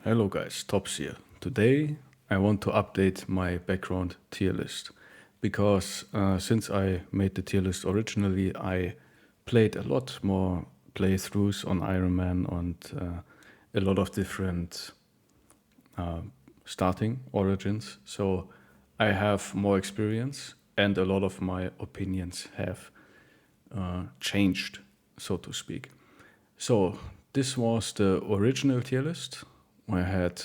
Hello guys, Tops here. Today I want to update my background tier list because since I made the tier list originally, I played a lot more playthroughs on Iron Man and a lot of different starting origins. So I have more experience and a lot of my opinions have changed, so to speak. So this was the original tier list. I had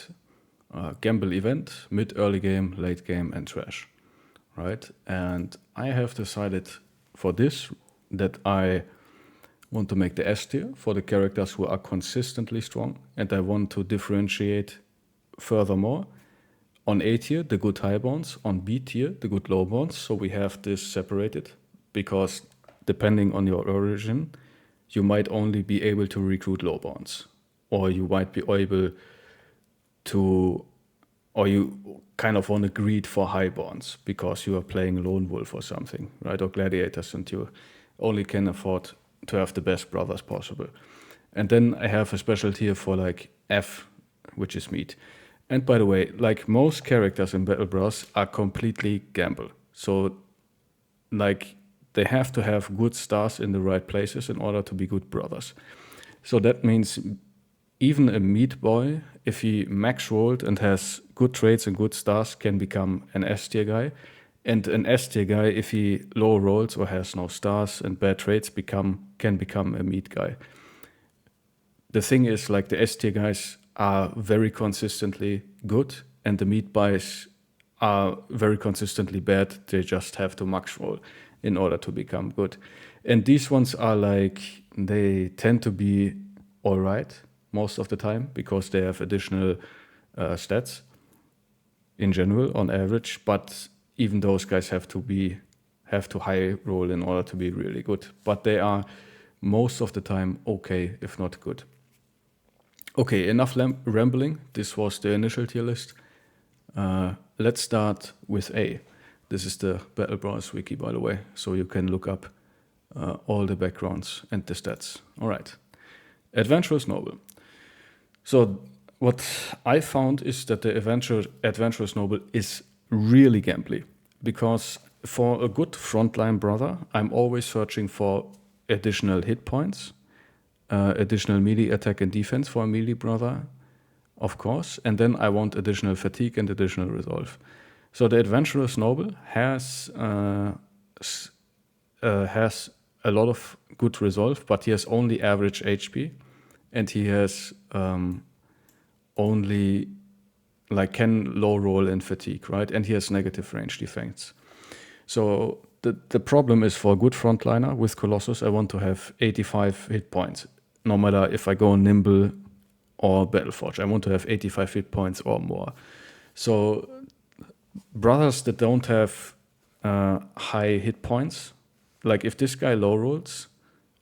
gamble event, mid, early game, late game, and trash, right? And I have decided for this that I want to make the S tier for the characters who are consistently strong, and I want to differentiate furthermore on A tier the good high bonds, on B tier the good low bonds. So we have this separated because depending on your origin, you might only be able to recruit low bonds, or you might be able to, or you kind of want to greed for high bonds because you are playing Lone Wolf or something, right? Or Gladiators, and you only can afford to have the best brothers possible. And then I have a special tier for like F, which is meat. And by the way, like most characters in Battle Bros are completely gamble. So like they have to have good stars in the right places in order to be good brothers. So that means even a meat boy, if he max rolled and has good traits and good stars, can become an S tier guy. And an S tier guy, if he low rolls or has no stars and bad traits, can become a meat guy. The thing is, like the S tier guys are very consistently good, and the meat boys are very consistently bad. They just have to max roll in order to become good. And these ones are like, they tend to be all right most of the time because they have additional stats in general on average, but even those guys have to high roll in order to be really good. But they are most of the time okay, if not good. Okay, enough rambling. This was the initial tier list. Let's start with A. This is the Battle Bros Wiki, by the way, so you can look up all the backgrounds and the stats. All right. Adventurous Noble. So what I found is that the Adventurous Noble is really gambly because for a good frontline brother, I'm always searching for additional hit points, additional melee attack and defense for a melee brother, of course, and then I want additional fatigue and additional resolve. So the Adventurous Noble has a lot of good resolve, but he has only average HP, and he has only like can low roll and fatigue, right? And he has negative range defense. So the problem is for a good frontliner with Colossus, I want to have 85 hit points, no matter if I go Nimble or Battleforge. I want to have 85 hit points or more. So brothers that don't have high hit points, like if this guy low rolls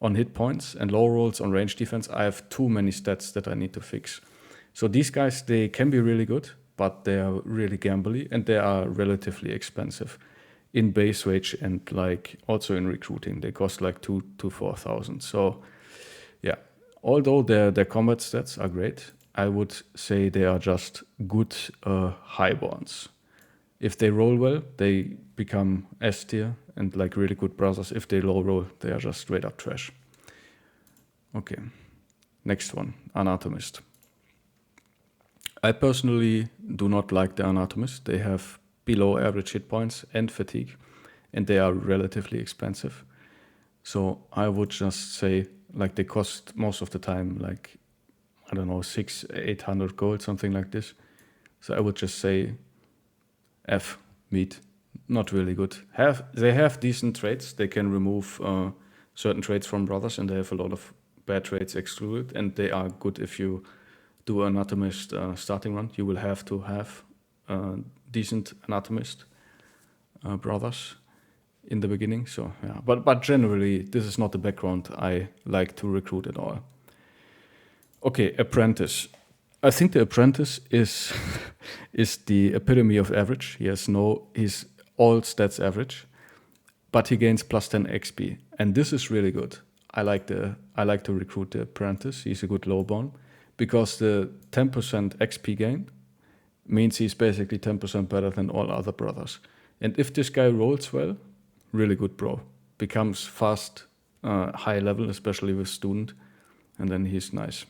on hit points and low rolls on range defense, I have too many stats that I need to fix. So these guys, they can be really good, but they are really gambly and they are relatively expensive in base wage and like also in recruiting. They cost like 2,000 to 4,000. So yeah, although their combat stats are great, I would say they are just good high bonds. If they roll well, they become S tier and like really good brothers. If they low roll, they are just straight up trash. Okay, next one, Anatomist. I personally do not like the Anatomists. They have below average hit points and fatigue, and they are relatively expensive. So I would just say, like, they cost most of the time, like, I don't know, 600-800 gold, something like this. So I would just say F, meat, not really good. They have decent traits. They can remove certain traits from brothers, and they have a lot of bad traits excluded, and they are good if you do Anatomist starting run. You will have to have decent Anatomist brothers in the beginning. So yeah, but generally this is not the background I like to recruit at all. Okay, Apprentice. I think the Apprentice is is the epitome of average. He's all stats average, but he gains plus 10 XP, and this is really good. I like to recruit the Apprentice. He's a good low bond because the 10% XP gain means he's basically 10% better than all other brothers. And if this guy rolls well, really good bro. Becomes fast, high level, especially with student, and then he's nice.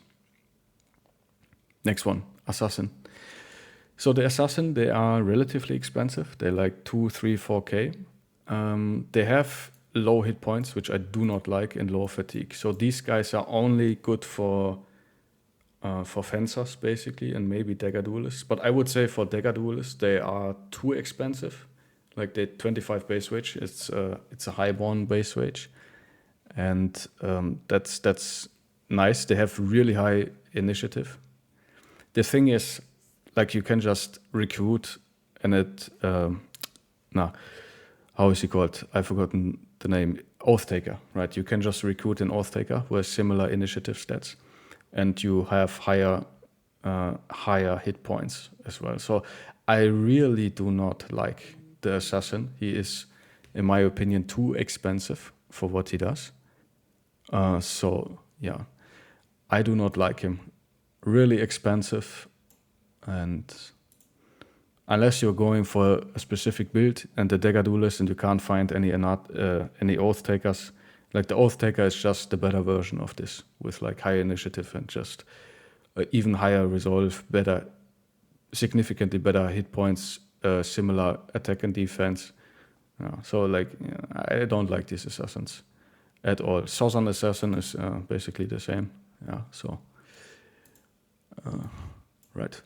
Next one, assassin. So the assassin, they are relatively expensive. They're like 2, 3, 4K. They have low hit points, which I do not like, and low fatigue. So these guys are only good for fencers, basically, and maybe dagger duelists. But I would say for dagger duelists, they are too expensive. Like the 25 base wage, it's a highborn base wage, and that's nice. They have really high initiative. The thing is, like, you can just recruit, and how is he called? I've forgotten the name. Oathtaker, right? You can just recruit an Oathtaker with similar initiative stats, and you have higher hit points as well. So I really do not like the assassin. He is, in my opinion, too expensive for what he does. So yeah, I do not like him. Really expensive, and unless you're going for a specific build and the dagger duelist and you can't find any Oathtakers, like the Oathtaker is just the better version of this with like high initiative and just even higher resolve, significantly better hit points, similar attack and defense. So like, I don't like these assassins at all. Southern assassin is basically the same. Yeah, so right.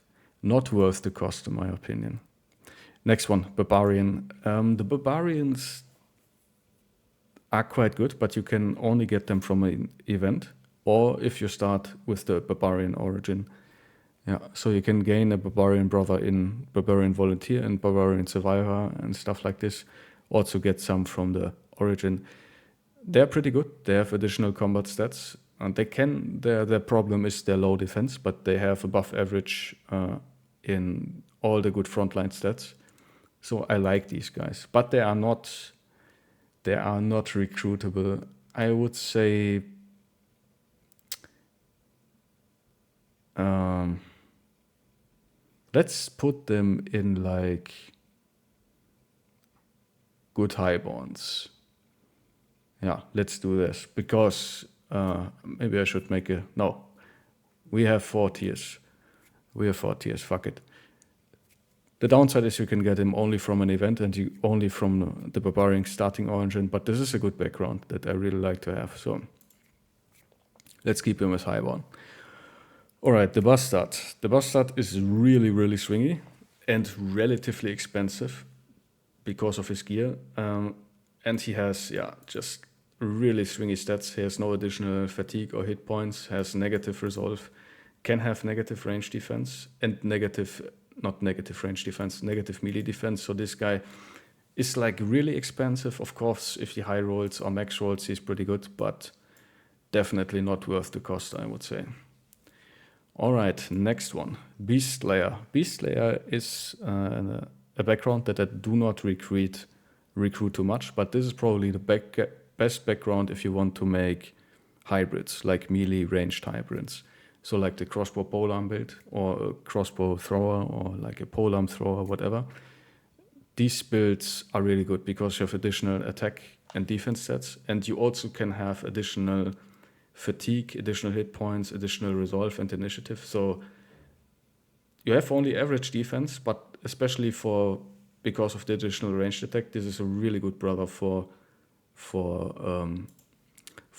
Not worth the cost, in my opinion. Next one, Barbarian. The Barbarians are quite good, but you can only get them from an event, or if you start with the Barbarian origin. Yeah, so you can gain a Barbarian brother in Barbarian Volunteer and Barbarian Survivor and stuff like this. Also get some from the origin. They're pretty good. They have additional combat stats. And their problem is their low defense, but they have above average in all the good frontline stats. So I like these guys, but they are not recruitable. I would say let's put them in like good highborns. Yeah, let's do this, because maybe I should make no. We have 4 tiers. Fuck it. The downside is you can get him only from an event and you only from the Barbarian starting origin, but this is a good background that I really like to have. So let's keep him as highborn. All right, the Bastard. The Bastard is really, really swingy and relatively expensive because of his gear. And he has, just really swingy stats. He has no additional fatigue or hit points, has negative resolve, can have negative range defense, and negative melee defense. So this guy is like really expensive. Of course, if he high rolls or max rolls, he's pretty good, but definitely not worth the cost, I would say. All right, next one, Beast Slayer. Beast Slayer is a background that I do not recruit too much, but this is probably the best background if you want to make hybrids, like melee ranged hybrids. So like the crossbow polearm build, or a crossbow thrower, or like a polearm thrower, whatever. These builds are really good because you have additional attack and defense stats, and you also can have additional fatigue, additional hit points, additional resolve and initiative. So you have only average defense, but especially because of the additional ranged attack, this is a really good brother for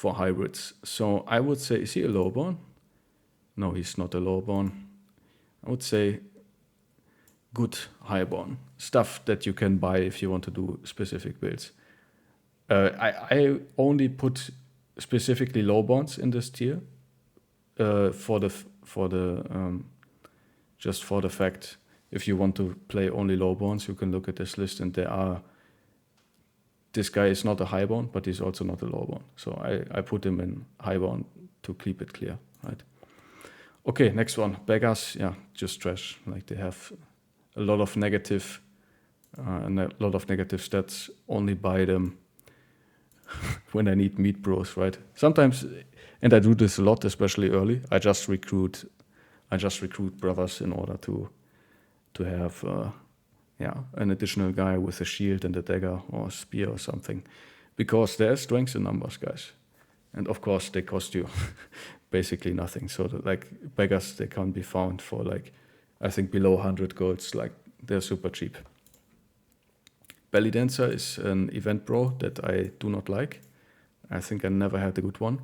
hybrids. So I would say, is he a lowborn? No, he's not a lowborn. I would say good highborn. Stuff that you can buy if you want to do specific builds. I only put specifically lowborns in this tier just for the fact, if you want to play only lowborns, you can look at this list, and this guy is not a highborn, but he's also not a lowborn. So I put him in highborn to keep it clear, right? Okay, next one, Beggars. Yeah, just trash. Like, they have a lot of negative stats. Only buy them when I need meat bros, right? Sometimes, and I do this a lot, especially early, I just recruit I just recruit brothers in order to have an additional guy with a shield and a dagger or a spear or something, because there's strength in numbers, guys, and of course they cost you basically nothing. So like beggars, they can't be found for like, I think below 100 golds. Like they're super cheap. Belly Dancer is an event bro that I do not like. I think I never had a good one.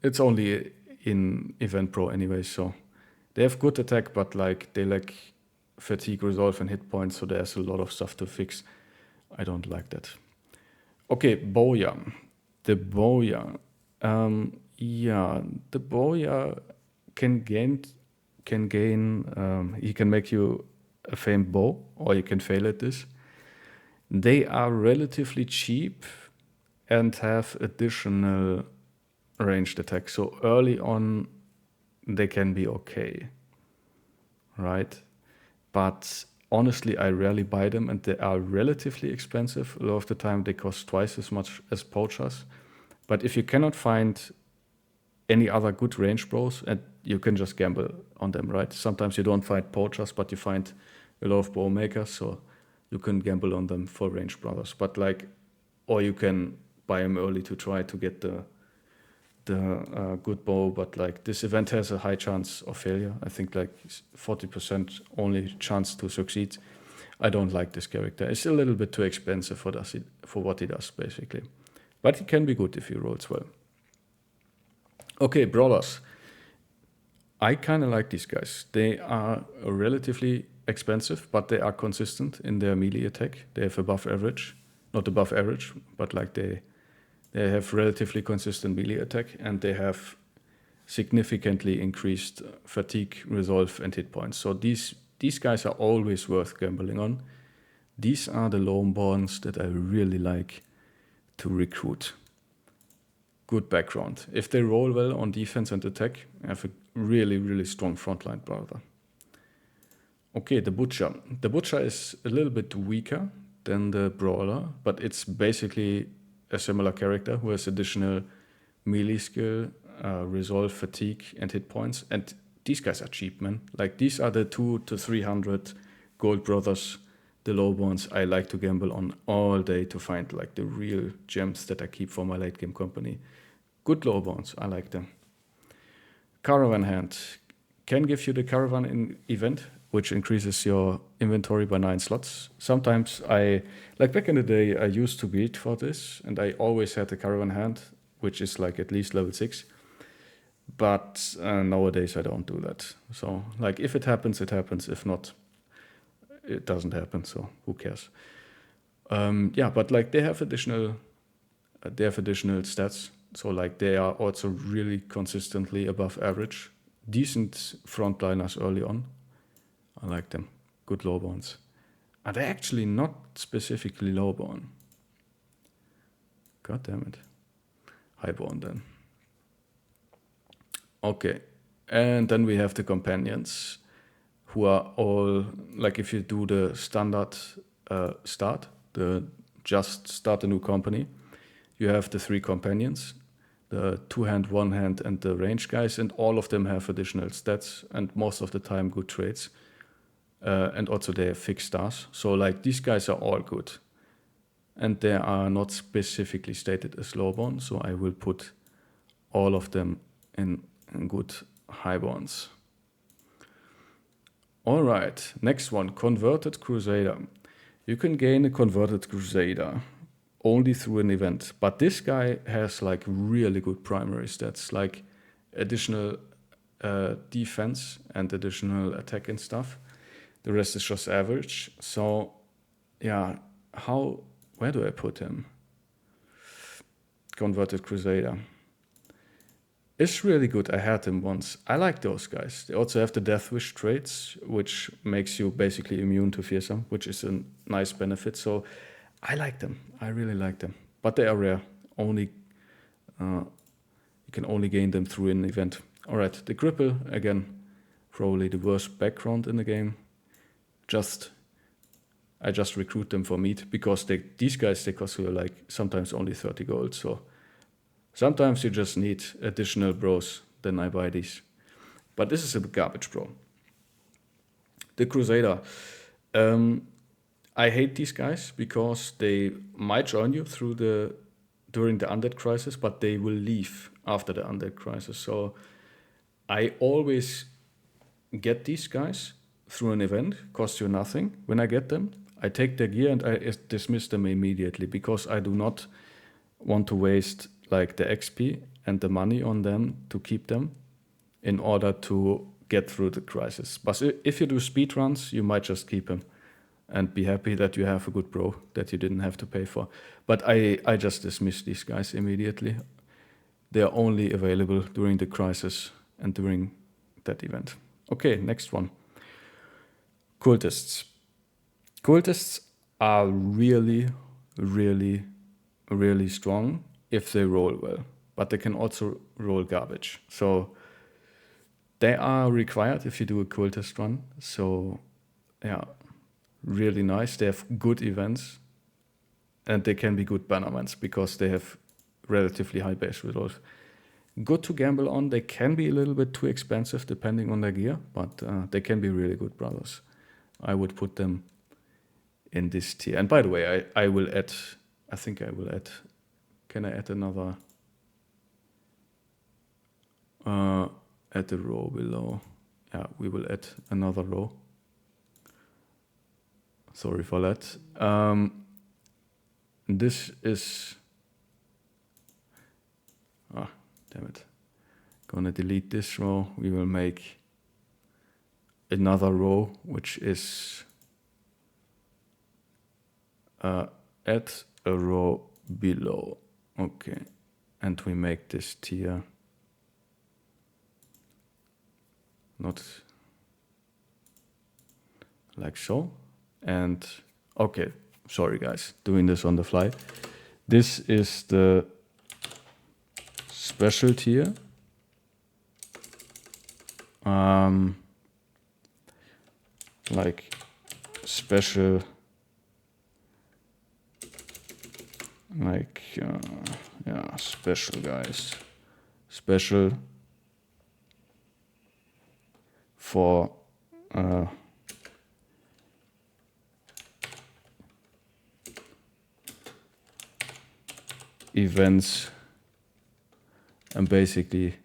It's only in event pro anyway, so they have good attack, but like they lack fatigue, resolve, and hit points, so there's a lot of stuff to fix. I don't like that. Okay, Bowyer. The Bowyer. The Bowyer can gain. He can make you a famed bow, or you can fail at this. They are relatively cheap and have additional ranged attack. So early on, they can be okay, right? But honestly, I rarely buy them, and they are relatively expensive. A lot of the time, they cost twice as much as Poachers. But if you cannot find any other good range bros, and you can just gamble on them, right? Sometimes you don't find Poachers, but you find a lot of bow makers, so you can gamble on them for range brothers. But like, or you can buy them early to try to get the good bow. But like this event has a high chance of failure. I think like 40% only chance to succeed. I don't like this character. It's a little bit too expensive for what he does, basically. But he can be good if he rolls well. Okay, brawlers. I kind of like these guys. They are relatively expensive, but they are consistent in their melee attack. They have above average, not above average, but like they have relatively consistent melee attack, and they have significantly increased fatigue, resolve, and hit points. So these guys are always worth gambling on. These are the lowborns that I really like to recruit. Good background. If they roll well on defense and attack, I have a really, really strong frontline brother. Okay, the Butcher. The Butcher is a little bit weaker than the Brawler, but it's basically a similar character who has additional melee skill, resolve, fatigue, and hit points. And these guys are cheap, man. Like these are the 200 to 300 gold brothers, the low ones I like to gamble on all day to find like the real gems that I keep for my late game company. Good low bonds, I like them. Caravan hand can give you the caravan in event, which increases your inventory by 9 slots. Sometimes like back in the day, I used to build for this, and I always had a caravan hand, which is like at least level 6. But nowadays I don't do that. So like if it happens, it happens. If not, it doesn't happen. So who cares? But like they have additional stats. So like they are also really consistently above average. Decent frontliners early on. I like them. Good lowborns. Are they actually not specifically lowborn? God damn it. Highborn then. Okay. And then we have the companions, who are all, like if you do the standard just start a new company, you have the 3 companions, the 2-hand, 1-hand, and the range guys, and all of them have additional stats, and most of the time good traits. And also they have fixed stars. So like these guys are all good. And they are not specifically stated as lowborn, so I will put all of them in good highborns. All right, next one, Converted Crusader. You can gain a Converted Crusader only through an event, but this guy has like really good primary stats, like additional defense and additional attack and stuff. The rest is just average. So yeah, where do I put him? Converted Crusader. It's really good. I had him once. I like those guys. They also have the Death Wish traits, which makes you basically immune to fearsome, which is a nice benefit. So I like them. I really like them. But they are rare. You can only gain them through an event. All right, the Cripple, again, probably the worst background in the game. I just recruit them for meat, because these guys, they cost you like sometimes only 30 gold. So sometimes you just need additional bros then I buy these. But this is a garbage bro. The Crusader. I hate these guys because they might join you during the undead crisis, but they will leave after the undead crisis. So I always get these guys through an event, cost you nothing. When I get them, I take their gear and I dismiss them immediately because I do not want to waste like the XP and the money on them to keep them in order to get through the crisis. But if you do speed runs, you might just keep them and be happy that you have a good bro that you didn't have to pay for. But I just dismiss these guys immediately. They're only available during the crisis and during that event. Okay, next one. Cultists. Cultists are really, really, really strong if they roll well, but they can also roll garbage. So they are required if you do a cultist run. So yeah, really nice. They have good events and they can be good bannermans because they have relatively high base resolve. Good to gamble on. They can be a little bit too expensive depending on their gear, but they can be really good brothers. I would put them in this tier. And by the way, I will add, I think I will add, can I add another, add the row below. Yeah, we will add another row. Sorry for that. This is, damn it. Gonna delete this row. We will make another row, which is add a row below. Okay. And we make this tier not like so. And okay, sorry guys, doing this on the fly. This is the special tier. Like special, like yeah, special guys, special for events and basically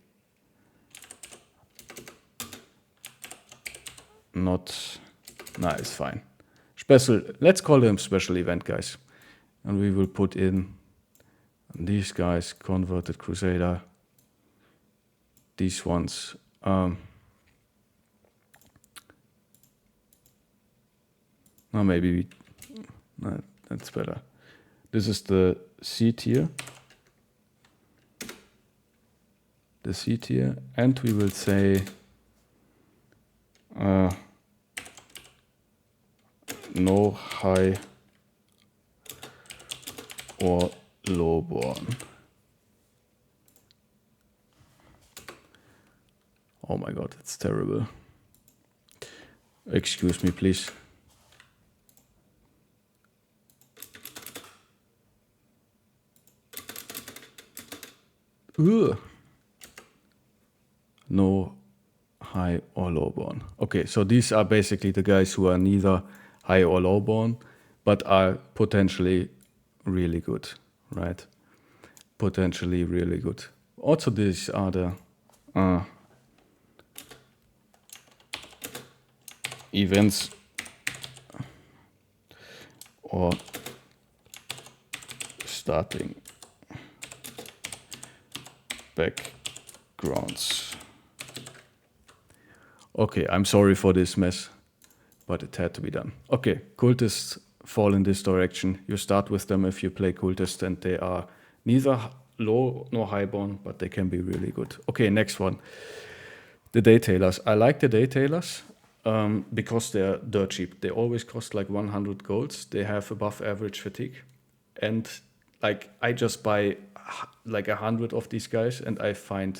not, nah, it's fine. Special, let's call them special event guys. And we will put in these guys, converted crusader, these ones. No, maybe no, that's better. This is the C tier. The C tier, and we will say no high or lowborn. Oh my god, that's terrible. Excuse me, please. Ugh. No high or lowborn. Okay, so these are basically the guys who are neither high or lowborn, but are potentially really good, right? Potentially really good. Also, these are the events or starting backgrounds. Okay, I'm sorry for this mess, but it had to be done. Okay, cultists fall in this direction. You start with them if you play cultists, and they are neither low nor highborn, but they can be really good. Okay, next one. The Daytalers. I like the Daytalers because they're dirt cheap. They always cost like 100 golds. They have above average fatigue. And like I just buy like 100 of these guys, and I find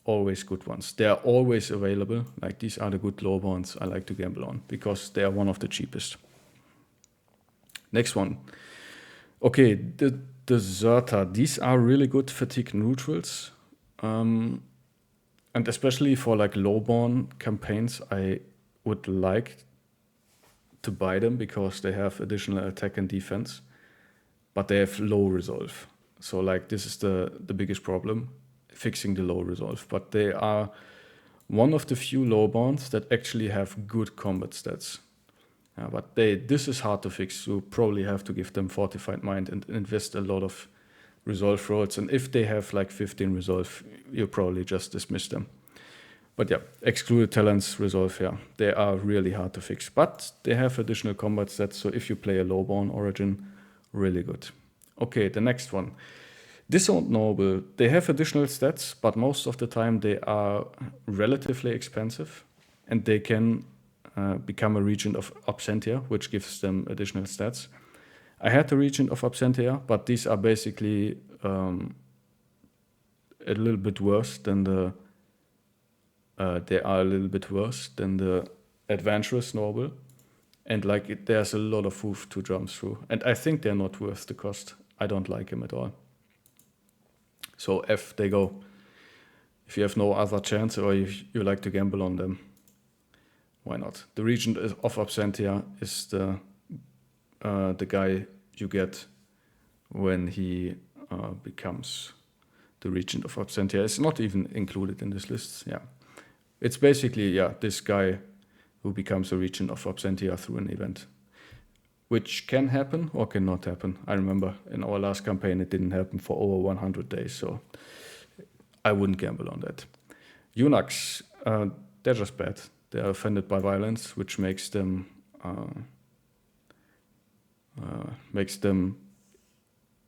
always good ones. They are always available. Like these are the good lowborns I like to gamble on because they are one of the cheapest. Next one. Okay, the Deserter. These are really good fatigue neutrals. And especially for like lowborn campaigns, I would like to buy them because they have additional attack and defense, but they have low resolve. So like this is the biggest problem, fixing the low resolve. But they are one of the few lowborns that actually have good combat stats. But this is hard to fix. You probably have to give them fortified mind and invest a lot of resolve rolls. And if they have like 15 resolve, you probably just dismiss them. But yeah, excluded talents, resolve, yeah, they are really hard to fix. But they have additional combat stats, so if you play a lowborn origin, really good. Okay, the next one. Disowned Noble, they have additional stats, but most of the time they are relatively expensive, and they can become a Regent of Absentia, which gives them additional stats. I had the Regent of Absentia, but these are basically a little bit worse than the they are a little bit worse than the Adventurous Noble. And like there's a lot of hoof to jump through. And I think they're not worth the cost. I don't like him at all. So F they go. If you have no other chance or if you like to gamble on them, why not? The Regent of Absentia is the guy you get when he becomes the Regent of Absentia. It's not even included in this list. Yeah, it's basically this guy who becomes a Regent of Absentia through an event, which can happen or cannot happen. I remember in our last campaign it didn't happen for over 100 days, so I wouldn't gamble on that. Eunuchs, they're just bad. They are offended by violence, which makes them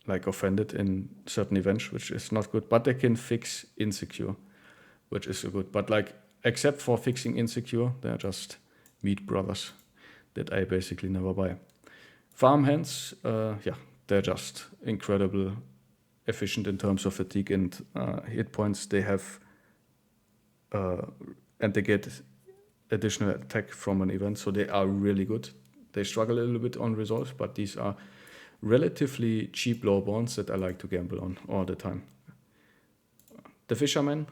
like offended in certain events, which is not good. But they can fix insecure, which is good. But like except for fixing insecure, they're just meat brothers that I basically never buy. Farmhands, they're just incredible efficient in terms of fatigue and hit points. They have and they get additional attack from an event, so they are really good. They struggle a little bit on resolve, but these are relatively cheap lowborns that I like to gamble on all the time. The fishermen,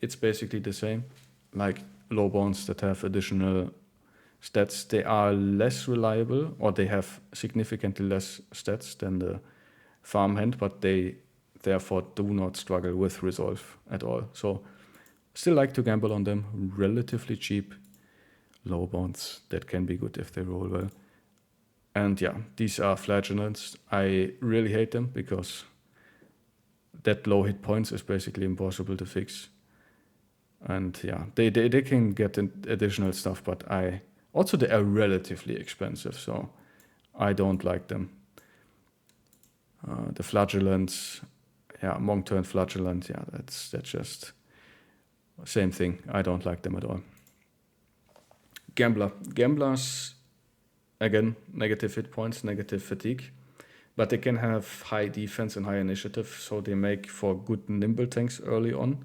it's basically the same, like lowborns that have additional stats. They are less reliable, or they have significantly less stats than the farmhand, but they therefore do not struggle with resolve at all. So still like to gamble on them. Relatively cheap lowborns that can be good if they roll well. And yeah, these are flagellants. I really hate them because that low hit points is basically impossible to fix. And yeah, they can get additional stuff, but they are relatively expensive, so I don't like them. The flagellants, Monk turn flagellant, that's just same thing. I don't like them at all. Gamblers, again, negative hit points, negative fatigue, but they can have high defense and high initiative, so they make for good nimble tanks early on.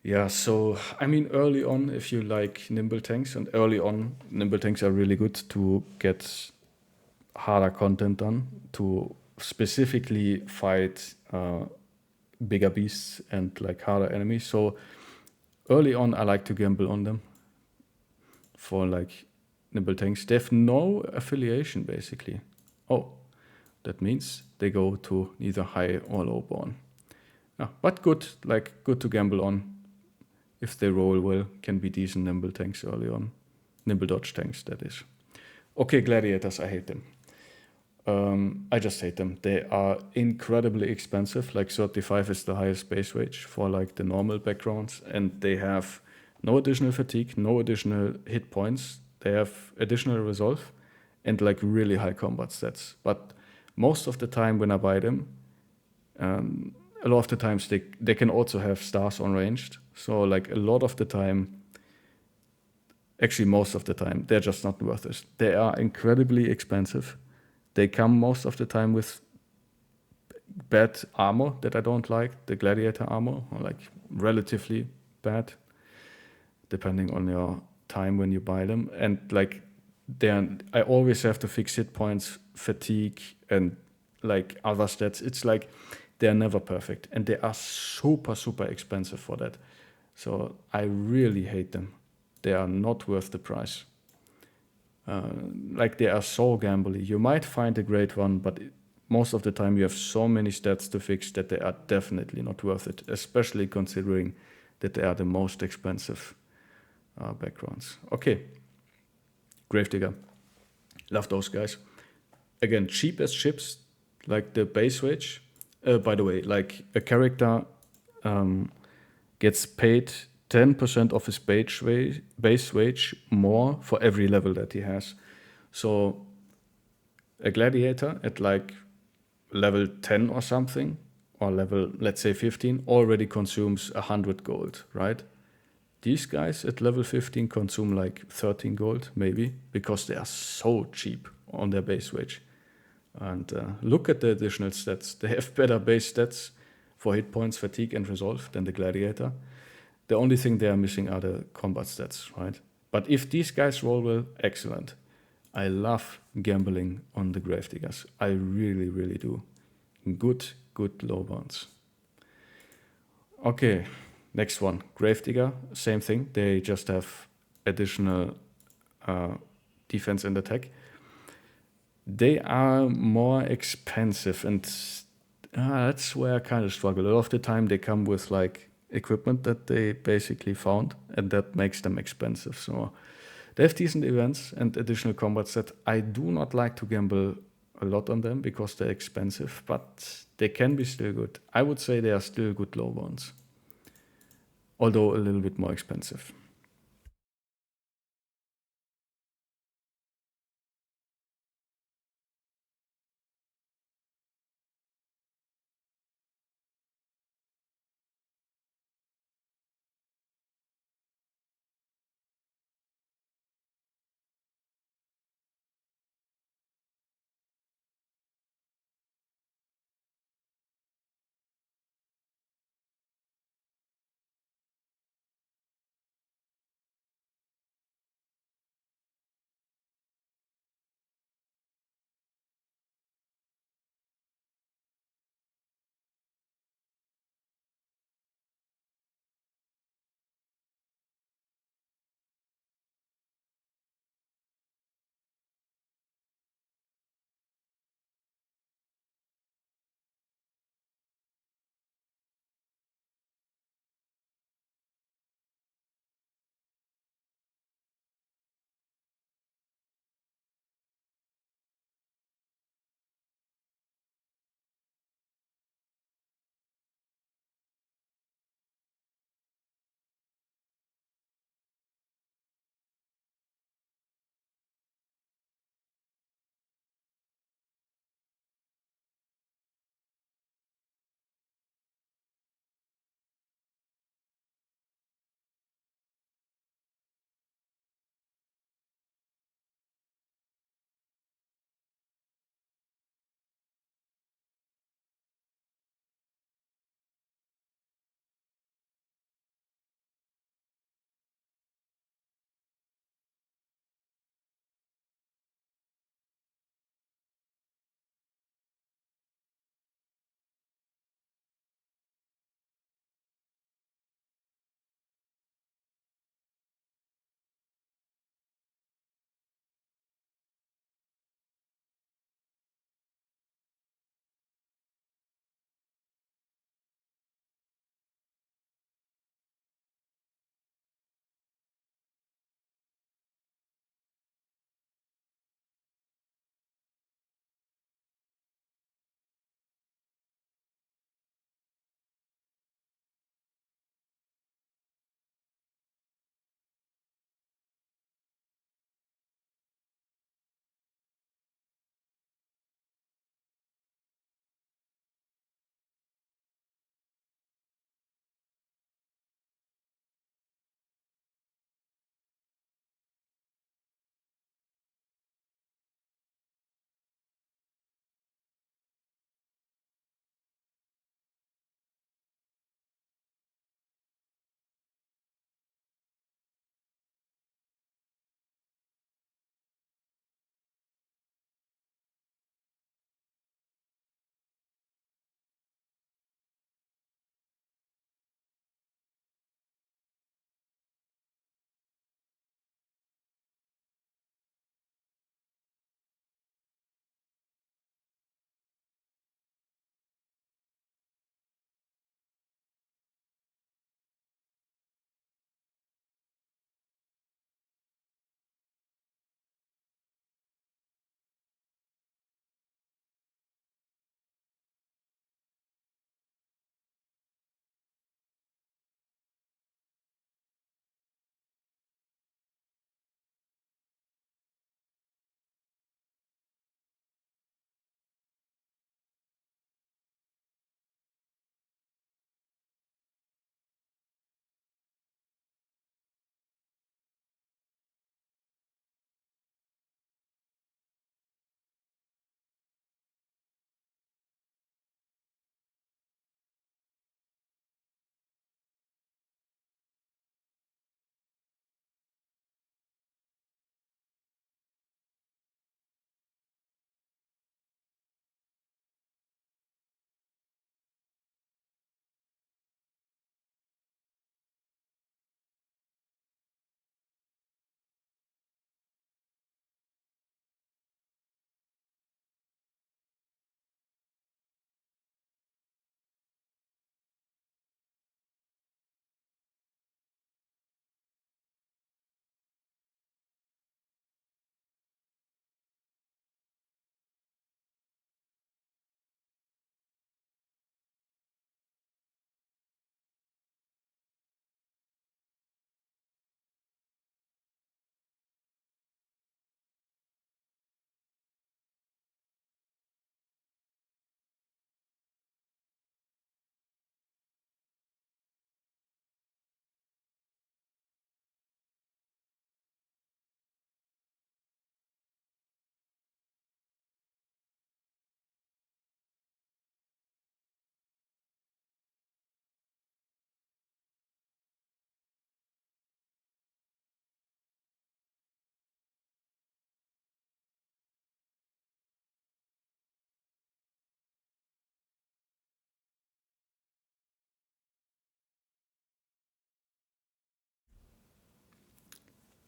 Yeah, so I mean early on, if you like nimble tanks, and early on, nimble tanks are really good to get harder content done, to specifically fight bigger beasts and like harder enemies. So early on, I like to gamble on them for like nimble tanks. They have no affiliation basically. Oh, that means they go to neither high or lowborn. But good to gamble on. If they roll well, can be decent nimble tanks early on. Nimble dodge tanks, that is. Okay, gladiators, I hate them. I just hate them. They are incredibly expensive. Like 35 is the highest base wage for like the normal backgrounds. And they have no additional fatigue, no additional hit points. They have additional resolve and like really high combat stats. But most of the time when I buy them, a lot of the times they can also have stars on ranged. So like a lot of the time, actually most of the time, they're just not worth it. They are incredibly expensive. They come most of the time with bad armor that I don't like. The gladiator armor, or like relatively bad, depending on your time when you buy them. And like I always have to fix hit points, fatigue, and like other stats. It's like they're never perfect, and they are super, super expensive for that. So I really hate them. They are not worth the price. Like they are so gambly. You might find a great one, but most of the time you have so many stats to fix that they are definitely not worth it, especially considering that they are the most expensive backgrounds. Okay, Gravedigger. Love those guys. Again, cheap as chips, like the base wage. By the way, like a character gets paid 10% of his base wage more for every level that he has. So a gladiator at like level 10 or something, or level, let's say 15, already consumes 100 gold, right? These guys at level 15 consume like 13 gold, maybe, because they are so cheap on their base wage. And look at the additional stats. They have better base stats for hit points, fatigue, and resolve than the gladiator. The only thing they are missing are the combat stats, right? But if these guys roll well, excellent. I love gambling on the gravediggers. I really, really do. Good low bounds. Okay, next one. Gravedigger, same thing. They just have additional defense and attack. They are more expensive, and that's where I kind of struggle. A lot of the time they come with like equipment that they basically found, and that makes them expensive. So they have decent events and additional combat set. I do not like to gamble a lot on them because they're expensive, but they can be still good. I would say they are still good low ones, although a little bit more expensive.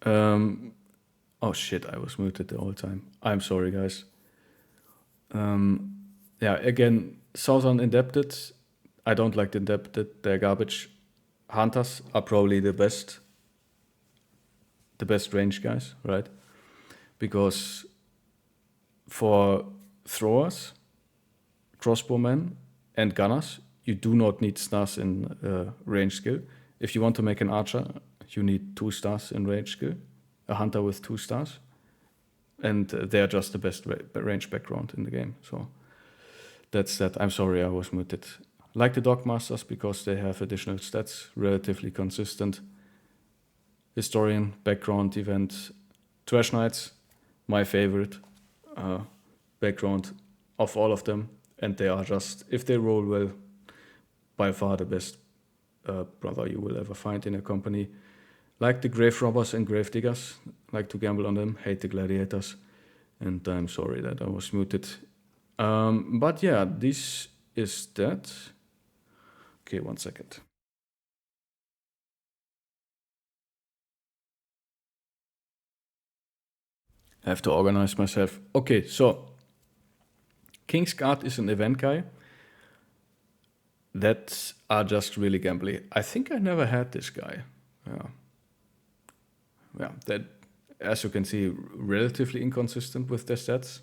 Oh shit, I was muted the whole time. I'm sorry, guys. Yeah, again, Southern Indebted. I don't like the Indebted, they're garbage. Hunters are probably the best range guys, right? Because for throwers, crossbowmen, and gunners, you do not need stars in range skill. If you want to make an archer, you need 2 stars in range skill, a hunter with 2 stars, and they're just the best range background in the game. So that's that. I'm sorry I was muted. Like the Dogmasters because they have additional stats, relatively consistent. Historian, background event, Trash Knights, my favorite background of all of them. And they are just, if they roll well, by far the best brother you will ever find in a company. Like the grave robbers and gravediggers, like to gamble on them, hate the gladiators. And I'm sorry that I was muted. But yeah, this is that. Okay, 1 second. I have to organize myself. Okay, so Kingsguard is an event guy that are just really gambly. I think I never had this guy. Yeah, that, as you can see, relatively inconsistent with their stats.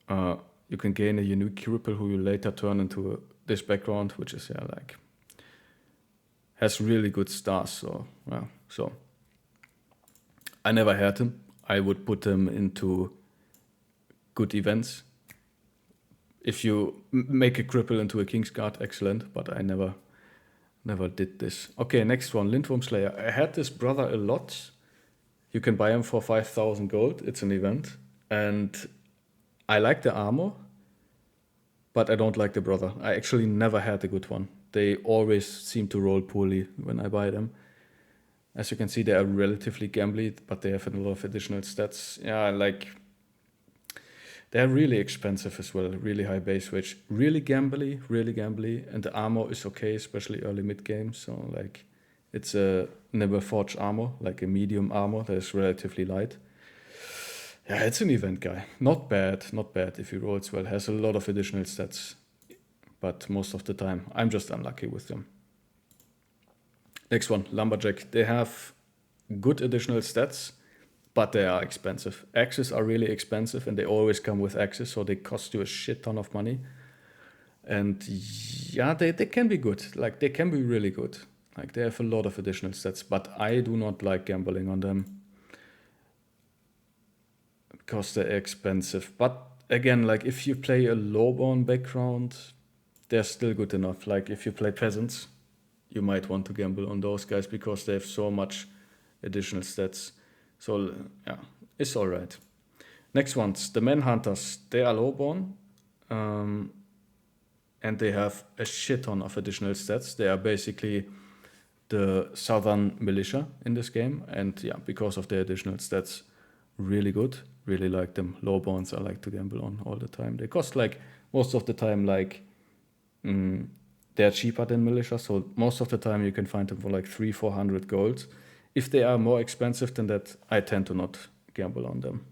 You can gain a unique cripple who you later turn into this background, which is has really good stars. So I never had him. I would put him into good events. If you make a cripple into a Kingsguard, excellent, but I never did this. Okay, next one, Lindworm Slayer. I had this brother a lot. You can buy him for 5,000 gold. It's an event. And I like the armor, but I don't like the brother. I actually never had a good one. They always seem to roll poorly when I buy them. As you can see, they are relatively gambly, but they have a lot of additional stats. Yeah, like, they're really expensive as well, really high base wage. Really gambly, and the armor is okay, especially early mid-game. So, like, it's a never forged armor, like a medium armor that is relatively light. Yeah, it's an event guy. Not bad if he rolls well. Has a lot of additional stats, but most of the time, I'm just unlucky with them. Next one, Lumberjack. They have good additional stats, but they are expensive. Axes are really expensive, and they always come with axes, so they cost you a shit ton of money. And yeah, they can be good. Like, they can be really good. Like, they have a lot of additional stats, but I do not like gambling on them because they're expensive. But again, like, if you play a lowborn background, they're still good enough. Like, if you play peasants, you might want to gamble on those guys because they have so much additional stats. So yeah, it's all right. Next ones, the Manhunters. They are lowborn, and they have a shit ton of additional stats. They are basically the Southern Militia in this game, and yeah, because of their additional stats, really good. Really like them. Lowborns I like to gamble on all the time. They cost, like, most of the time, like, they're cheaper than Militia, so most of the time you can find them for like 300-400 gold. If they are more expensive than that, I tend to not gamble on them.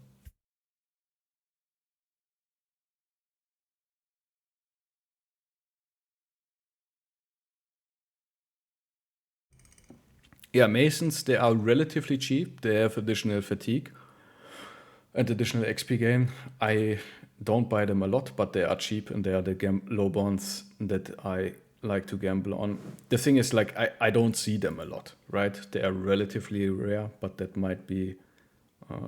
Yeah, Masons, they are relatively cheap. They have additional fatigue and additional XP gain. I don't buy them a lot, but they are cheap, and they are the low bonds that I like to gamble on. The thing is, like, I don't see them a lot, right? They are relatively rare, but that might be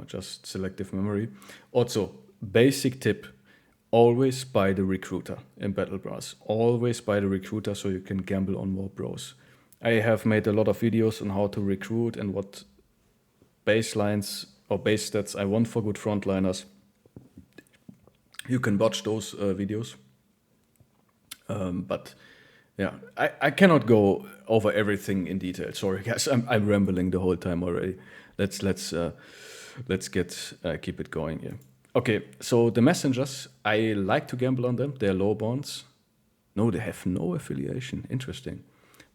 just selective memory. Also, basic tip, always buy the recruiter in Battle Brass. Always buy the recruiter so you can gamble on more bros. I have made a lot of videos on how to recruit and what baselines or base stats I want for good frontliners. You can watch those videos. But yeah, I cannot go over everything in detail. Sorry, guys, I'm rambling the whole time already. Let's keep it going here. Okay, so the messengers, I like to gamble on them. They're low bonds. No, they have no affiliation. Interesting.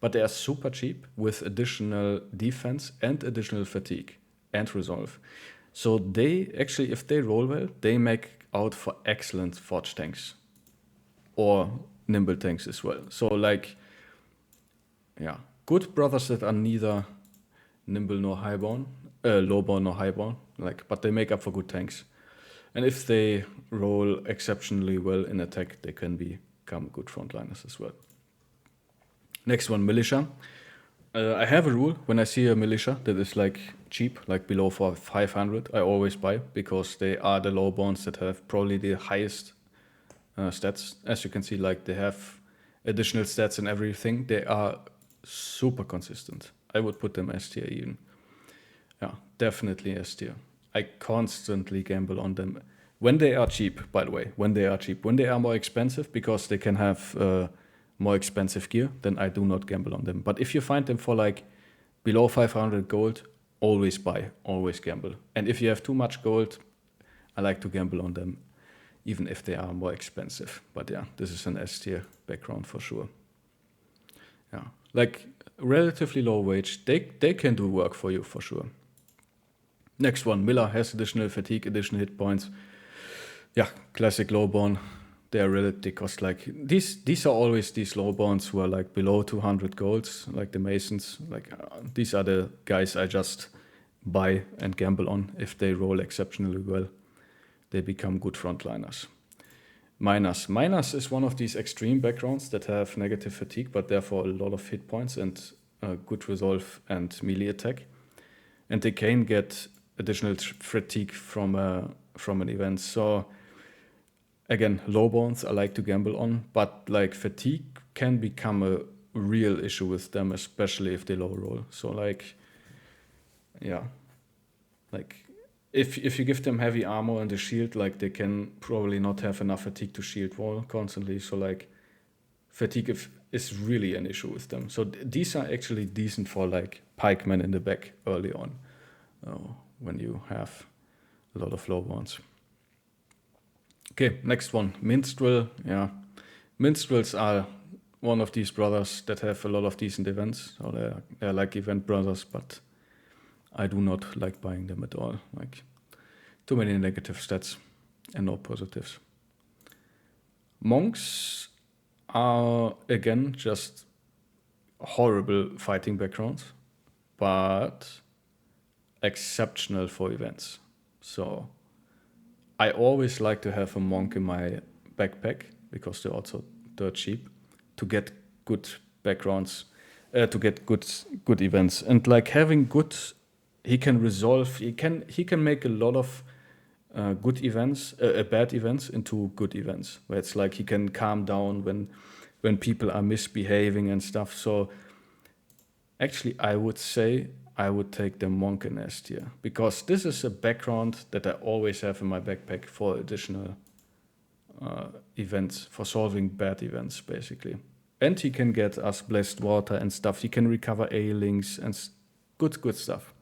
But they are super cheap with additional defense and additional fatigue. and resolve. So they actually, if they roll well, they make out for excellent forge tanks or nimble tanks as well. So like, yeah, good brothers that are neither nimble nor highborn, lowborn nor highborn, like, but they make up for good tanks. And if they roll exceptionally well in attack, they can become good frontliners as well. Next one, Militia. I have a rule: when I see a militia that is like cheap, like below 500, I always buy, because they are the lowborns that have probably the highest stats. As you can see, like they have additional stats and everything. They are super consistent. I would put them S tier even. Yeah, definitely S tier. I constantly gamble on them. When they are cheap, by the way, when they are cheap. When they are more expensive, because they can have more expensive gear, then I do not gamble on them. But if you find them for like below 500 gold, always buy, always gamble. And if you have too much gold, I like to gamble on them, even if they are more expensive. But yeah, this is an S tier background for sure. Yeah, like relatively low wage, they can do work for you for sure. Next one, Miller has additional fatigue, additional hit points. Yeah, classic lowborn. They cost like these are always these lowborns who are like below 200 golds, like the Masons. Like these are the guys I just buy and gamble on. If they roll exceptionally well, they become good frontliners. Miners is one of these extreme backgrounds that have negative fatigue, but therefore a lot of hit points and good resolve and melee attack. And they can get additional fatigue from an event. So again, lowborns I like to gamble on, but like fatigue can become a real issue with them, especially if they low roll. So like, yeah, like if you give them heavy armor and a shield, like they can probably not have enough fatigue to shield wall constantly. So like fatigue is really an issue with them. So these are actually decent for like pikemen in the back early on, when you have a lot of lowborns. Okay, next one, Minstrel. Yeah, Minstrels are one of these brothers that have a lot of decent events. So they're like event brothers, but I do not like buying them at all. Like too many negative stats and no positives. Monks are again just horrible fighting backgrounds, but exceptional for events. So I always like to have a monk in my backpack, because they're also dirt cheap, to get good backgrounds, to get good events. And like having good, he can resolve, he can make a lot of good events, bad events into good events, where it's like he can calm down when people are misbehaving and stuff. So actually, I would say I would take the monk in S tier, because this is a background that I always have in my backpack for additional events, for solving bad events, basically. And he can get us blessed water and stuff. He can recover ailings and good stuff.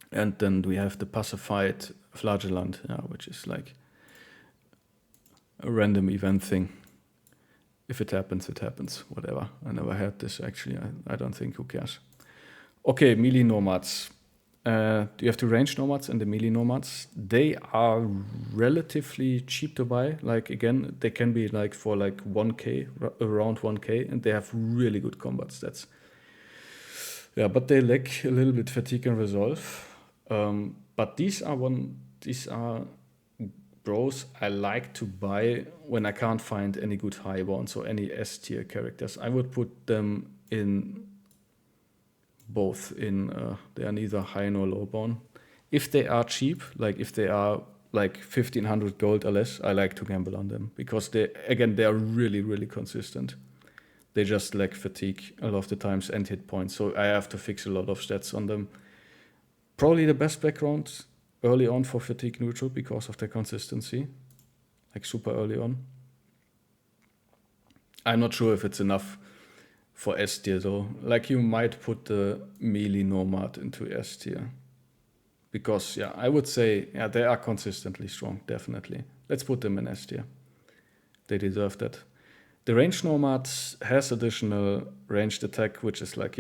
And then we have the pacified flagellant, which is like a random event thing. If it happens, it happens. Whatever. I never had this, actually. I don't think. Who cares? Okay, melee nomads. You have the range nomads and the melee nomads. They are relatively cheap to buy. Like, again, they can be like for like 1k, around 1k, and they have really good combat stats. Yeah, but they lack a little bit fatigue and resolve. But these are bros I like to buy when I can't find any good highborns or any S tier characters. I would put them in both. They are neither high nor lowborn. If they are cheap, like if they are like 1500 gold or less, I like to gamble on them, because they are really, really consistent. They just lack fatigue a lot of the times and hit points, so I have to fix a lot of stats on them. Probably the best background early on for fatigue neutral, because of their consistency, like super early on. I'm not sure if it's enough for S tier though. Like, you might put the melee nomad into S tier, because I would say they are consistently strong, definitely. Let's put them in S tier. They deserve that. The ranged nomad has additional ranged attack, which is like,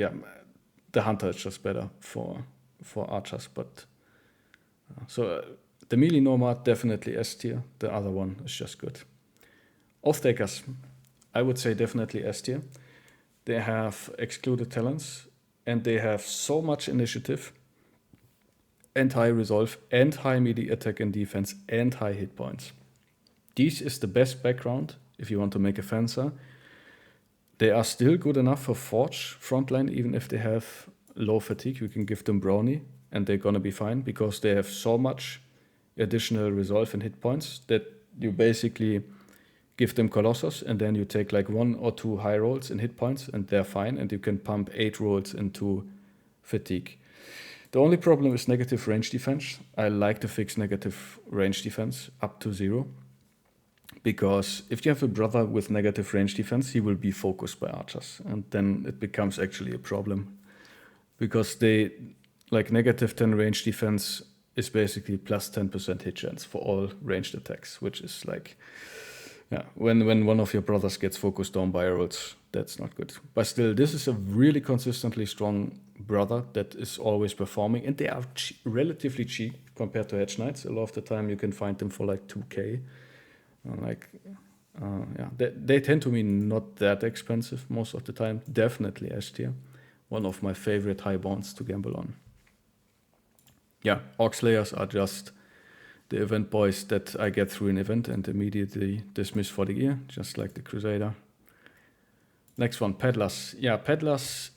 the hunter is just better for for archers, but the melee nomad definitely S tier. The other one is just good. Oathtakers, I would say definitely S tier. They have excluded talents and they have so much initiative and high resolve and high melee attack and defense and high hit points. This is the best background if you want to make a fencer. They are still good enough for Forge frontline, even if they have low fatigue. You can give them Brownie and they're gonna be fine because they have so much additional resolve and hit points that you basically give them Colossus and then you take like 1 or 2 high rolls in hit points and they're fine, and you can pump 8 rolls into fatigue. The only problem is negative range defense. I like to fix negative range defense up to 0. Because if you have a brother with negative range defense, he will be focused by archers. And then it becomes actually a problem. Because they, like negative 10 range defense is basically plus 10% hit chance for all ranged attacks, which is like, yeah, when one of your brothers gets focused down by rolls, that's not good. But still, this is a really consistently strong brother that is always performing. And they are relatively cheap compared to Hedge Knights. A lot of the time you can find them for like 2k. They tend to be not that expensive most of the time. Definitely S tier. One of my favorite high bonds to gamble on. Yeah, Orc Slayers are just the event boys that I get through an event and immediately dismiss for the year, just like the Crusader. Next one, peddlers. Yeah, peddlers.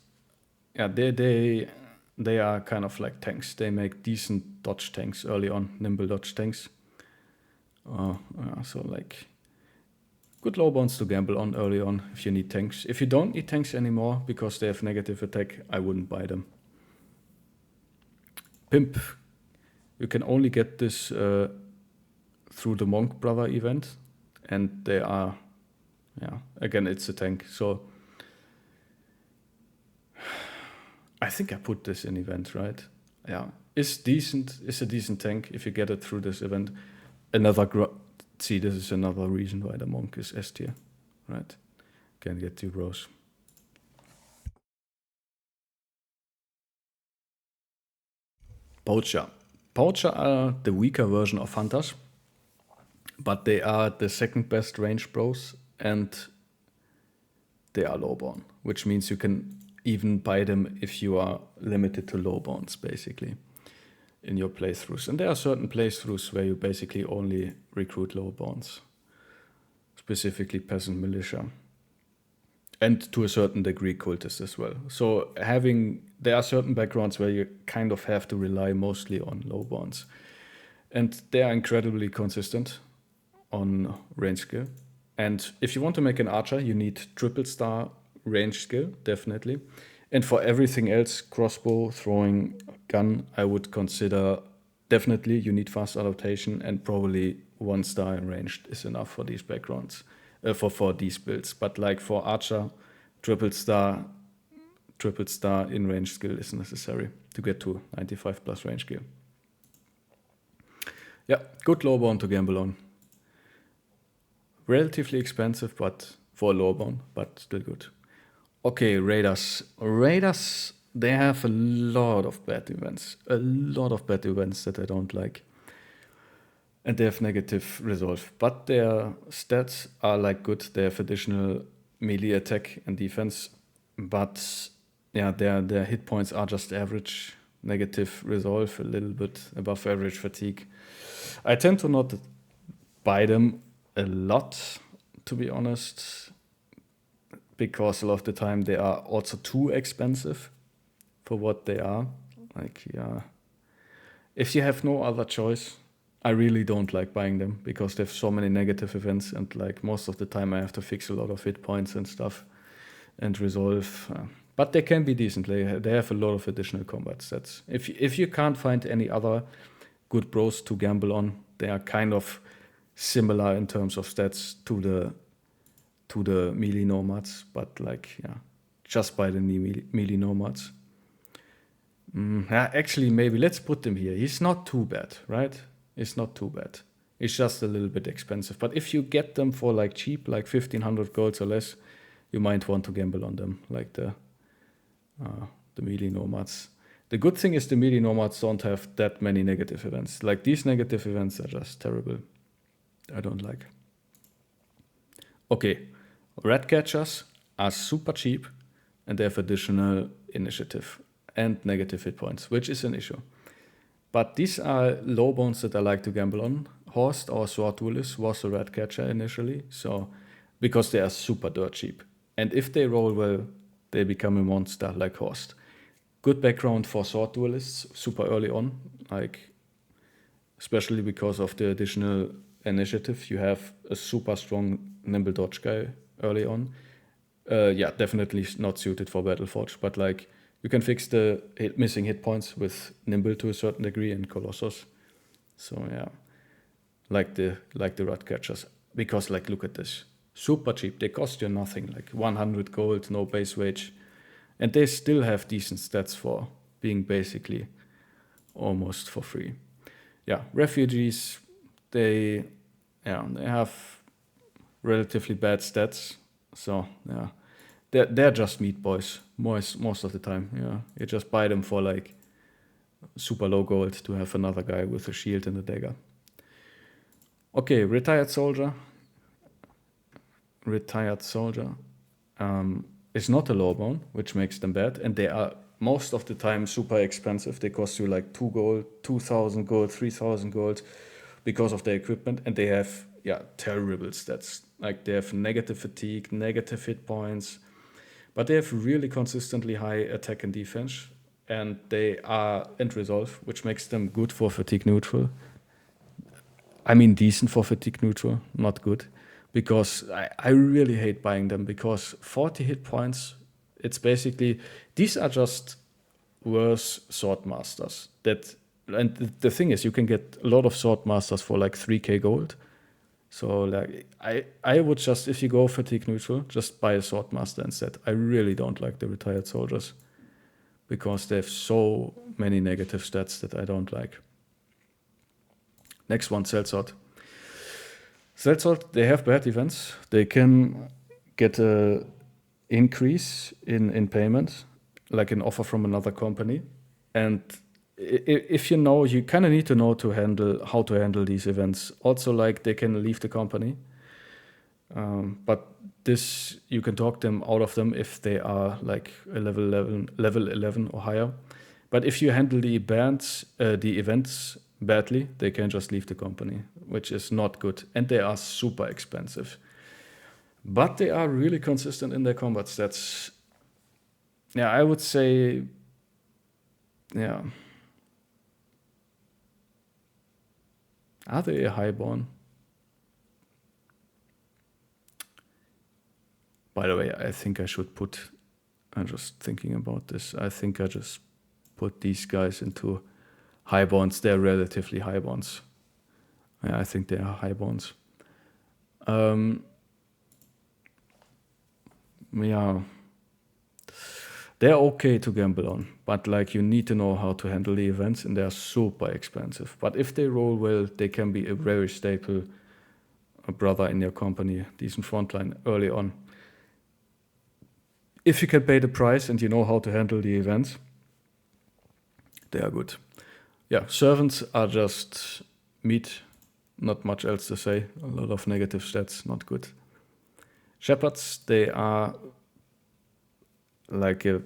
Yeah, they are kind of like tanks. They make decent dodge tanks early on, nimble dodge tanks. So like good low bonds to gamble on early on if you need tanks. If you don't need tanks anymore because they have negative attack, I wouldn't buy them. Pimp. You can only get this through the Monk Brother event. And they are, again, it's a tank. So I think I put this in event, right? Yeah, it's decent. It's a decent tank if you get it through this event. See, this is another reason why the Monk is S tier, right? Can get 2 bros. Poacher. Poacher are the weaker version of hunters, but they are the second best range bros and they are lowborn, which means you can even buy them if you are limited to lowborns, basically, in your playthroughs. And there are certain playthroughs where you basically only recruit lowborns, specifically peasant militia, and to a certain degree cultists as well. So there are certain backgrounds where you kind of have to rely mostly on lowborns, and they are incredibly consistent on range skill. And if you want to make an archer, you need triple star range skill, definitely. And for everything else, crossbow, throwing, gun, I would consider definitely you need fast adaptation, and probably 1 star in ranged is enough for these backgrounds, for these builds. But like for archer, triple star in range skill is necessary to get to 95 plus range skill. Yeah, good lowborn to gamble on. Relatively expensive, but for a lowborn, but still good. Okay, Raiders. Raiders, they have a lot of bad events. A lot of bad events that I don't like. And they have negative resolve. But their stats are like good. They have additional melee attack and defense. But yeah, their hit points are just average. Negative resolve, a little bit above average fatigue. I tend to not buy them a lot, to be honest, because a lot of the time they are also too expensive for what they are. Like, yeah, if you have no other choice, I really don't like buying them because they have so many negative events, and like most of the time I have to fix a lot of hit points and stuff and resolve. But they can be decent. They have a lot of additional combat stats. If you can't find any other good bros to gamble on, they are kind of similar in terms of stats to the melee nomads, but like, yeah, just buy the melee nomads. Actually, maybe let's put them here. He's not too bad, right? It's not too bad. It's just a little bit expensive. But if you get them for like cheap, like 1,500 golds or less, you might want to gamble on them, like the melee nomads. The good thing is the melee nomads don't have that many negative events. Like these negative events are just terrible. I don't like. Okay, Ratcatchers are super cheap and they have additional initiative and negative hit points, which is an issue. But these are low bones that I like to gamble on. Horst, our sword duelist, was a Ratcatcher initially, so because they are super dirt cheap. And if they roll well, they become a monster like Horst. Good background for sword duelists super early on, like especially because of the additional initiative. You have a super strong nimble dodge guy early on. Yeah, definitely not suited for Battleforge, but like you can fix the missing hit points with nimble to a certain degree and Colossus. So yeah, like the Ratcatchers, because like look at this, super cheap. They cost you nothing, like 100 gold, no base wage, and they still have decent stats for being basically almost for free. Yeah, refugees, they have relatively bad stats. So yeah, they're just meat boys most of the time. Yeah, you just buy them for like super low gold to have another guy with a shield and a dagger. Okay, retired soldier. Retired soldier is not a low bone, which makes them bad, and they are most of the time super expensive. They cost you like 2 gold, 2,000 gold, 3,000 gold because of their equipment, and they have terrible stats. Like they have negative fatigue, negative hit points, but they have really consistently high attack and defense, and they are end resolve, which makes them good for fatigue neutral. I mean decent for fatigue neutral, not good, because I really hate buying them because 40 hit points, it's basically, these are just worse swordmasters. And the thing is, you can get a lot of swordmasters for like 3k gold. So like I would just, if you go fatigue neutral, just buy a swordmaster instead. I really don't like the retired soldiers because they have so many negative stats that I don't like. Next one, Sellsword. Sellsword, they have bad events. They can get a increase in payment, like an offer from another company. And if you know, you kind of need to know how to handle these events. Also, like they can leave the company. But this, you can talk them out of them if they are like a level 11 or higher. But if you handle the events badly, they can just leave the company, which is not good. And they are super expensive. But they are really consistent in their combat stats. Yeah, I would say, yeah. Are they a highborn? By the way, I think I should put, I'm just thinking about this, I think I just put these guys into highborns. They're relatively highborns. Yeah, I think they are highborns. Yeah, they're okay to gamble on, but like you need to know how to handle the events, and they're super expensive. But if they roll well, they can be a very staple brother in your company, decent frontline early on. If you can pay the price and you know how to handle the events, they are good. Yeah, servants are just meat, not much else to say. A lot of negative stats, not good. Shepherds, they are like a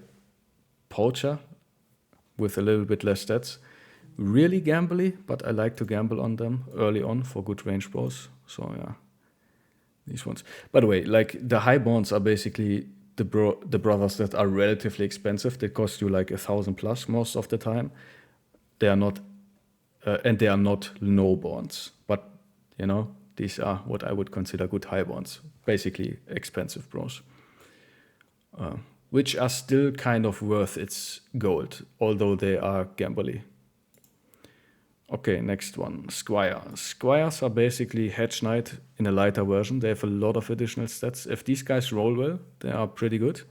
poacher with a little bit less stats. Really gambly, but I like to gamble on them early on for good range bros. So yeah, these ones. By the way, like the highborns are basically the brothers that are relatively expensive. They cost you like 1,000 plus most of the time. They are not, and they are not lowborns. But you know, these are what I would consider good highborns, basically expensive bros, which are still kind of worth its gold, although they are gambly. Okay, next one, Squire. Squires are basically Hedge Knight in a lighter version. They have a lot of additional stats. If these guys roll well, they are pretty good.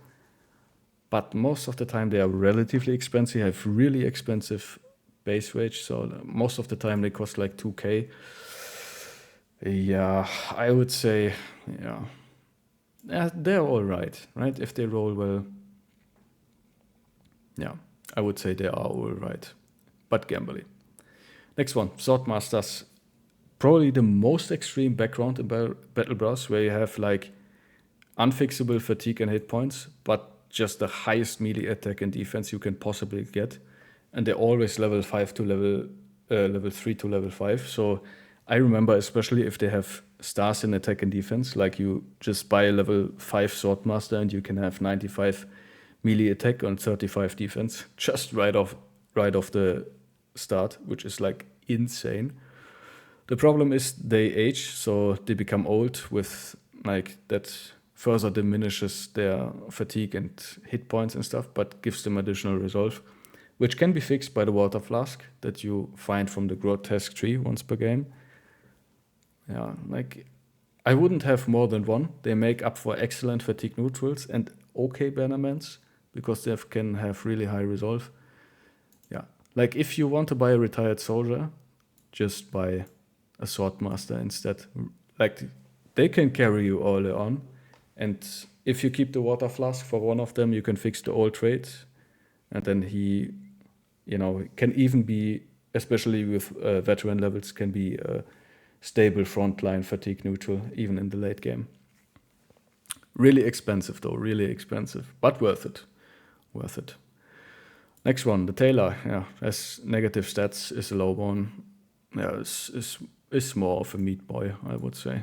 But most of the time they are relatively expensive, have really expensive base wage. So most of the time they cost like 2k. Yeah, I would say, yeah, they're all right? If they roll well. Yeah. I would say they are all right, but gambly. Next one, Swordmasters. Probably the most extreme background in Battle Brass, where you have like unfixable fatigue and hit points, but just the highest melee attack and defense you can possibly get. And they're always level 5 to level 3 to level 5. So I remember, especially if they have stars in attack and defense, like you just buy a level 5 Swordmaster and you can have 95 melee attack and 35 defense just right off the start, which is like insane. The problem is they age, so they become old with like that further diminishes their fatigue and hit points and stuff, but gives them additional resolve, which can be fixed by the water flask that you find from the grotesque tree once per game. Yeah, like I wouldn't have more than one. They make up for excellent fatigue neutrals and okay bannerments because they can have really high resolve. Yeah, like if you want to buy a retired soldier, just buy a swordmaster instead. Like they can carry you all on, and if you keep the water flask for one of them, you can fix the old trait, and then he, can even be, especially with veteran levels, can be a stable frontline fatigue neutral even in the late game. Really expensive though, really expensive, but worth it. Worth it. Next one, the Tailor. Yeah, has negative stats, is a lowborn. Yeah, is more of a meat boy, I would say.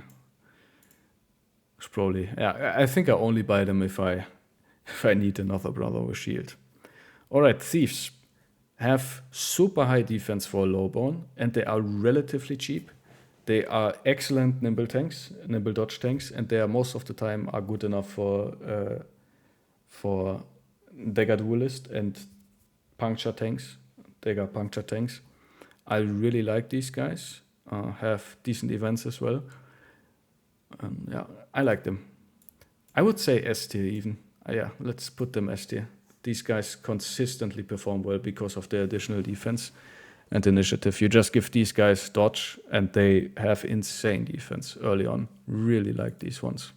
It's probably, yeah, I think I only buy them if I need another brother with shield. All right, Thieves have super high defense for a lowborn, and they are relatively cheap. They are excellent nimble dodge tanks, and they are most of the time are good enough for dagger duelist and dagger puncture tanks. I really like these guys. Have decent events as well. Yeah, I like them. I would say S tier even. Yeah, let's put them S tier. These guys consistently perform well because of their additional defense and initiative. You just give these guys dodge and they have insane defense early on. Really like these ones.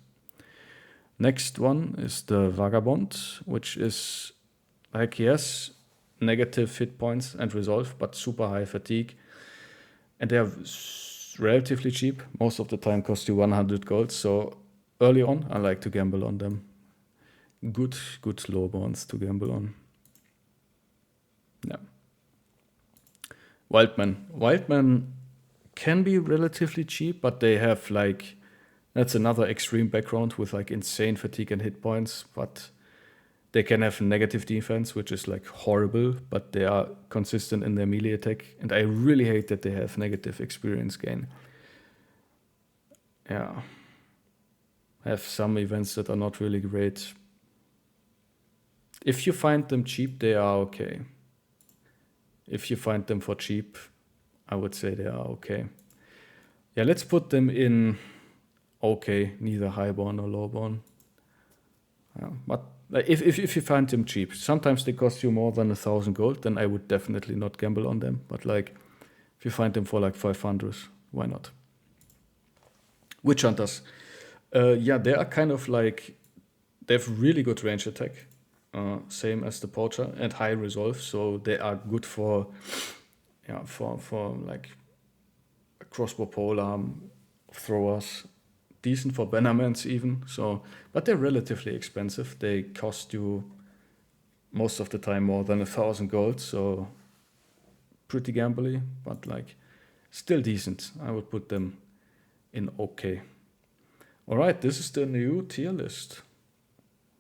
Next one is the Vagabond, which is like, yes, negative hit points and resolve, but super high fatigue. And they are relatively cheap. Most of the time cost you 100 gold. So early on, I like to gamble on them. Good lowborns to gamble on. Yeah. Wildmen can be relatively cheap, but they have like, that's another extreme background with like insane fatigue and hit points, but they can have negative defense, which is like horrible, but they are consistent in their melee attack. And I really hate that they have negative experience gain. Yeah. Have some events that are not really great. If you find them cheap, they are okay. If you find them for cheap, I would say they are okay. Yeah, let's put them in okay, neither highborn or lowborn. But if you find them cheap, sometimes they cost you more than 1,000 gold, then I would definitely not gamble on them. But like, if you find them for like 500, why not? Witchhunters. Yeah, they are kind of like, they have really good range attack. Same as the Poacher, and high resolve, so they are good for like crossbow polearm throwers, decent for bannerments even. So, but they're relatively expensive. They cost you most of the time more than 1,000 gold, so pretty gambly, but like still decent. I would put them in okay. All right, this is the new tier list.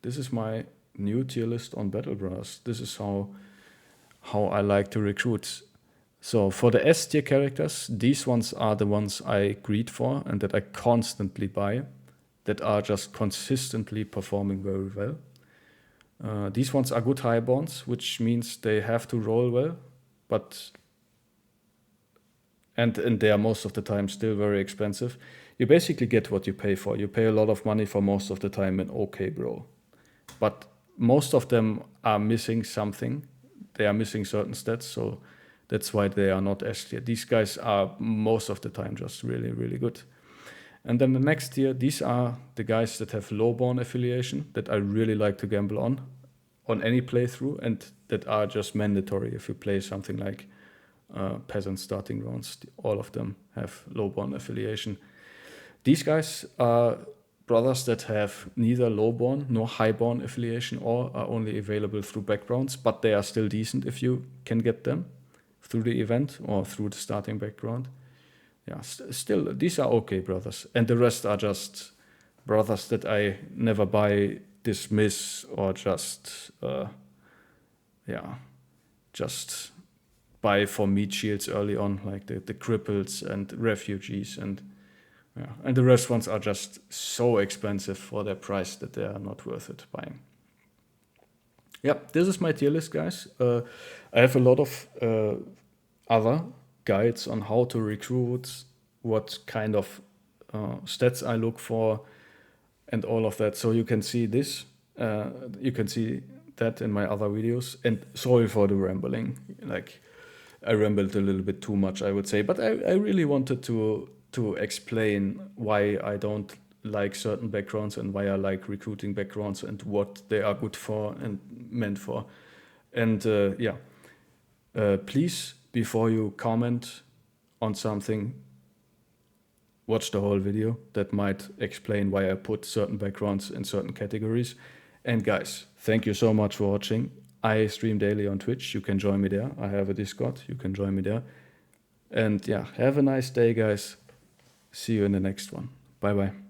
This is my new tier list on Battle Brass. This is how I like to recruit. So for the S tier characters, these ones are the ones I greed for and that I constantly buy, that are just consistently performing very well. These ones are good highborns, which means they have to roll well, but and they are most of the time still very expensive. You basically get what you pay for. You pay a lot of money for most of the time an okay bro. But most of them are missing something. They are missing certain stats, so that's why they are not S tier. These guys are most of the time just really, really good. And then the next tier, these are the guys that have lowborn affiliation that I really like to gamble on. on any playthrough and that are just mandatory if you play something like Peasant Starting Grounds. All of them have lowborn affiliation. These guys are brothers that have neither lowborn nor highborn affiliation or are only available through backgrounds, but they are still decent if you can get them through the event or through the starting background. Yeah, still, these are okay brothers. And the rest are just brothers that I never buy, dismiss, or just buy for meat shields early on, like the Cripples and Refugees, and the rest ones are just so expensive for their price that they are not worth it buying. Yep, this is my tier list, guys. I have a lot of other guides on how to recruit, what kind of stats I look for, and all of that. So you can see this. You can see that in my other videos. And sorry for the rambling. Like, I rambled a little bit too much, I would say. But I really wanted to explain why I don't like certain backgrounds and why I like recruiting backgrounds and what they are good for and meant for. And please, before you comment on something, watch the whole video. That might explain why I put certain backgrounds in certain categories. And guys, thank you so much for watching. I stream daily on Twitch. You can join me there. I have a Discord. You can join me there. And yeah, have a nice day, guys. See you in the next one. Bye-bye.